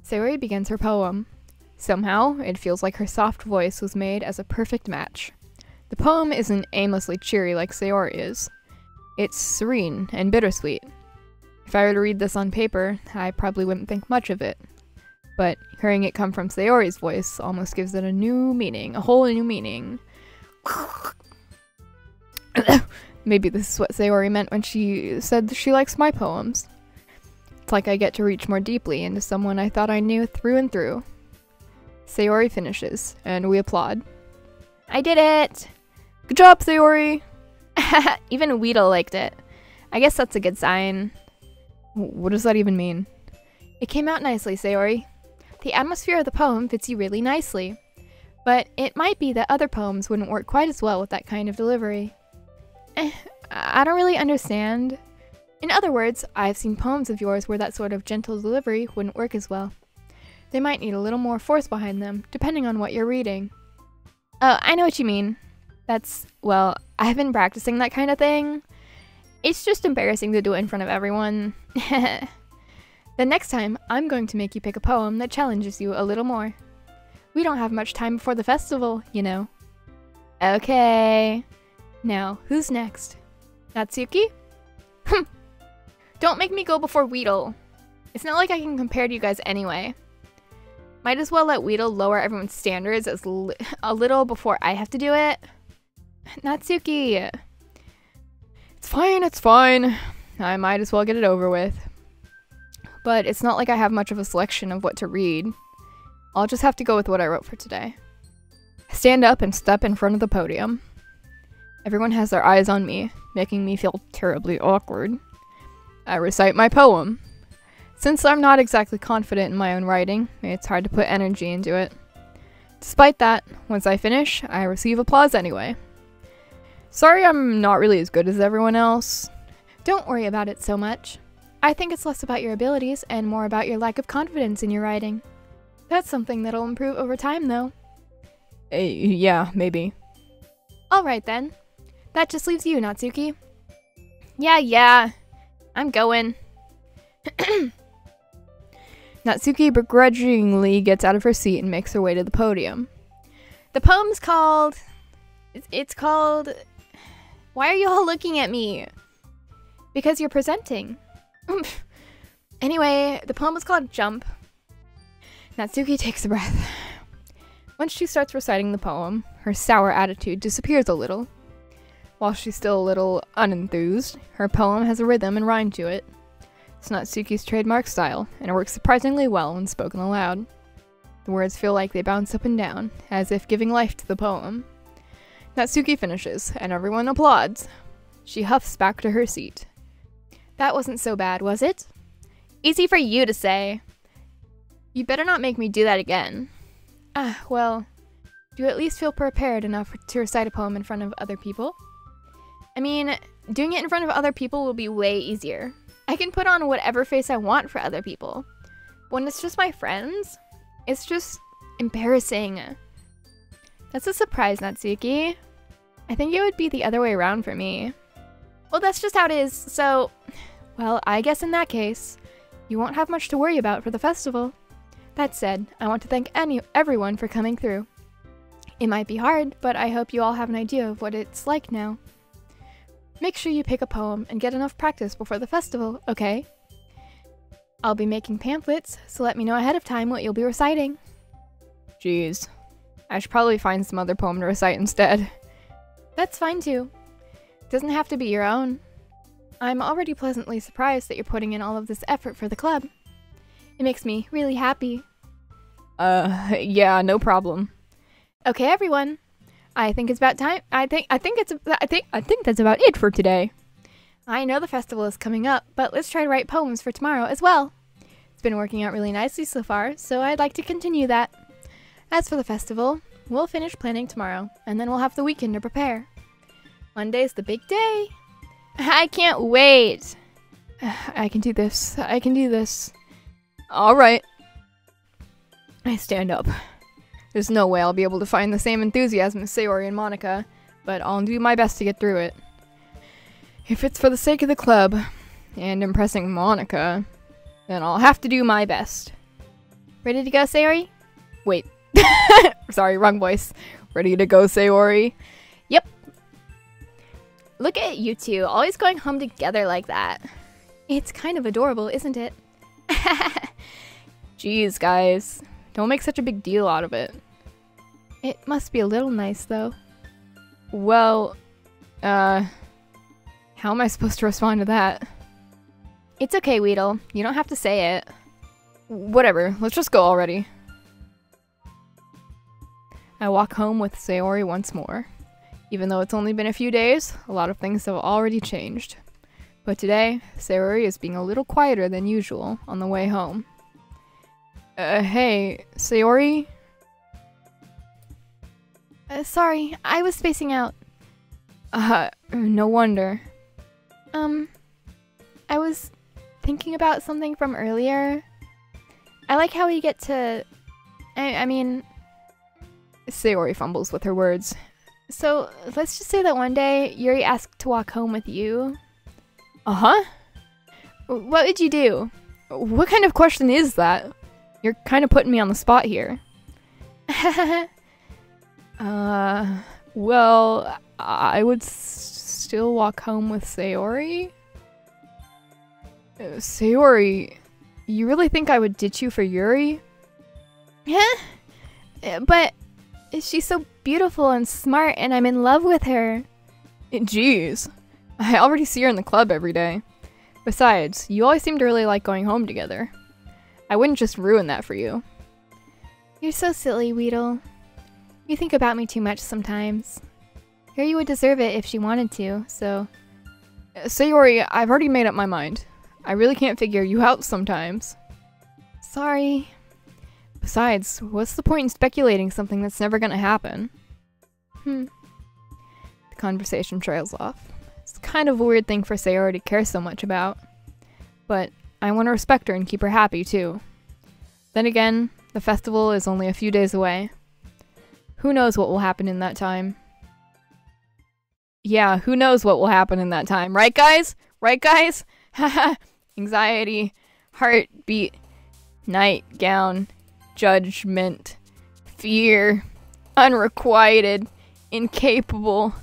Sayori begins her poem. Somehow, it feels like her soft voice was made as a perfect match. The poem isn't aimlessly cheery like Sayori is. It's serene and bittersweet. If I were to read this on paper, I probably wouldn't think much of it. But hearing it come from Sayori's voice almost gives it a new meaning, a whole new meaning. Maybe this is what Sayori meant when she said that she likes my poems. It's like I get to reach more deeply into someone I thought I knew through and through. Sayori finishes, and we applaud. I did it! Good job, Sayori! Even Weedle liked it. I guess that's a good sign. What does that even mean? It came out nicely, Sayori. The atmosphere of the poem fits you really nicely. But it might be that other poems wouldn't work quite as well with that kind of delivery. I don't really understand. In other words, I've seen poems of yours where that sort of gentle delivery wouldn't work as well. They might need a little more force behind them, depending on what you're reading. Oh, I know what you mean. Well, I've been practicing that kind of thing. It's just embarrassing to do it in front of everyone. The next time, I'm going to make you pick a poem that challenges you a little more. We don't have much time before the festival, you know. Okay. Now, who's next? Natsuki? Don't make me go before Weedle. It's not like I can compare to you guys anyway. Might as well let Weedle lower everyone's standards a little before I have to do it. Natsuki! It's fine. I might as well get it over with. But it's not like I have much of a selection of what to read. I'll just have to go with what I wrote for today. I stand up and step in front of the podium. Everyone has their eyes on me, making me feel terribly awkward. I recite my poem. Since I'm not exactly confident in my own writing, it's hard to put energy into it. Despite that, once I finish, I receive applause anyway. Sorry I'm not really as good as everyone else. Don't worry about it so much. I think it's less about your abilities and more about your lack of confidence in your writing. That's something that'll improve over time, though. Yeah, maybe. Alright then. That just leaves you, Natsuki. Yeah. I'm going. Natsuki begrudgingly gets out of her seat and makes her way to the podium. The poem's called... It's called... Why are you all looking at me? Because you're presenting. Anyway, the poem is called Jump. Natsuki takes a breath. Once she starts reciting the poem, her sour attitude disappears a little. While she's still a little unenthused, her poem has a rhythm and rhyme to it. It's Natsuki's trademark style, and it works surprisingly well when spoken aloud. The words feel like they bounce up and down, as if giving life to the poem. Natsuki finishes, and everyone applauds. She huffs back to her seat. That wasn't so bad, was it? Easy for you to say. You better not make me do that again. Well, do you at least feel prepared enough to recite a poem in front of other people? I mean, doing it in front of other people will be way easier. I can put on whatever face I want for other people. When it's just my friends, it's just embarrassing. That's a surprise, Natsuki. I think it would be the other way around for me. Well, that's just how it is, so... Well, I guess in that case, you won't have much to worry about for the festival. That said, I want to thank everyone for coming through. It might be hard, but I hope you all have an idea of what it's like now. Make sure you pick a poem and get enough practice before the festival, okay? I'll be making pamphlets, so let me know ahead of time what you'll be reciting. Jeez. I should probably find some other poem to recite instead. That's fine too. It doesn't have to be your own. I'm already pleasantly surprised that you're putting in all of this effort for the club. It makes me really happy. Yeah, no problem. Okay, everyone. I think it's about time. I think that's about it for today. I know the festival is coming up, but let's try to write poems for tomorrow as well. It's been working out really nicely so far, so I'd like to continue that. As for the festival, we'll finish planning tomorrow, and then we'll have the weekend to prepare. Monday's the big day. I can't wait. I can do this. I can do this. Alright. I stand up. There's no way I'll be able to find the same enthusiasm as Sayori and Monica, but I'll do my best to get through it. If it's for the sake of the club, and impressing Monica, then I'll have to do my best. Ready to go, Sayori? Wait. Sorry, wrong voice. Ready to go, Sayori? Yep. Look at you two, always going home together like that. It's kind of adorable, isn't it? Jeez, guys. Don't make such a big deal out of it. It must be a little nice, though. Well, how am I supposed to respond to that? It's okay, Weedle. You don't have to say it. Whatever, let's just go already. I walk home with Sayori once more. Even though it's only been a few days, a lot of things have already changed. But today, Sayori is being a little quieter than usual on the way home. Hey, Sayori? Sorry, I was spacing out. No wonder. I was thinking about something from earlier. I like how we get to... I mean... Sayori fumbles with her words. So, let's just say that one day, Yuri asked to walk home with you. Uh-huh? What would you do? What kind of question is that? You're kind of putting me on the spot here. Well, I would still walk home with Sayori? Sayori, you really think I would ditch you for Yuri? Huh? But she's so beautiful and smart, and I'm in love with her. Jeez. I already see her in the club every day. Besides, you always seem to really like going home together. I wouldn't just ruin that for you. You're so silly, Weedle. You think about me too much sometimes. Yuri would deserve it if she wanted to, so... Sayori, I've already made up my mind. I really can't figure you out sometimes. Sorry. Besides, what's the point in speculating something that's never gonna happen? The conversation trails off. It's kind of a weird thing for Sayori to care so much about. But I want to respect her and keep her happy, too. Then again, the festival is only a few days away. Who knows what will happen in that time? Yeah, who knows what will happen in that time, right guys? Right guys? Haha. Anxiety, heartbeat, nightgown, judgment, fear, unrequited, incapable,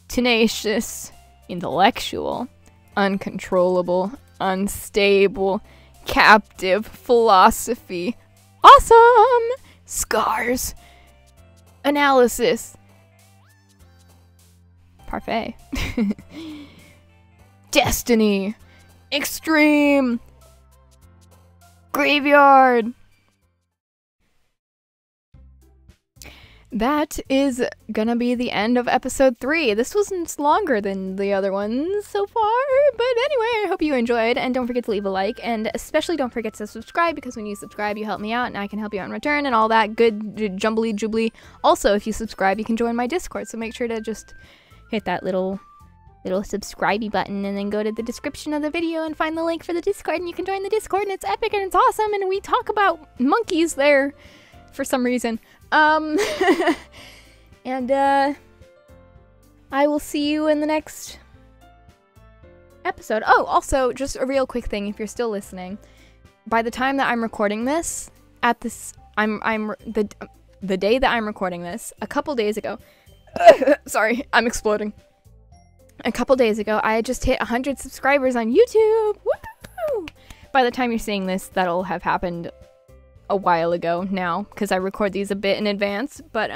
tenacious, intellectual, uncontrollable, unstable, captive, philosophy, awesome, scars, analysis, parfait, destiny, extreme, graveyard. That is gonna be the end of episode 3. This wasn't longer than the other ones so far, but anyway, I hope you enjoyed, and don't forget to leave a like, and especially don't forget to subscribe, because when you subscribe, you help me out, and I can help you out in return, and all that good jumbly jubbly. Also, if you subscribe, you can join my Discord, so make sure to just hit that little subscribe button, and then go to the description of the video and find the link for the Discord, and you can join the Discord, and it's epic, and it's awesome, and we talk about monkeys there for some reason. And I will see you in the next episode. Oh, also, just a real quick thing, if you're still listening, by the time that I'm recording this, the day that I'm recording this, a couple days ago, sorry, I'm exploding. A couple days ago, I had just hit 100 subscribers on YouTube. Woo! By the time you're seeing this, that'll have happened a while ago now, because I record these a bit in advance, but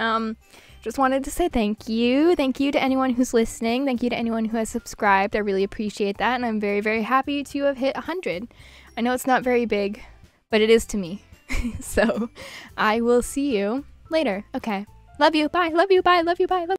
just wanted to say thank you to anyone who's listening, thank you to anyone who has subscribed. I really appreciate that, and I'm very, very happy to have hit 100. I know it's not very big, but it is to me. So I will see you later. Okay, love you, bye, love you, bye, love you, bye, love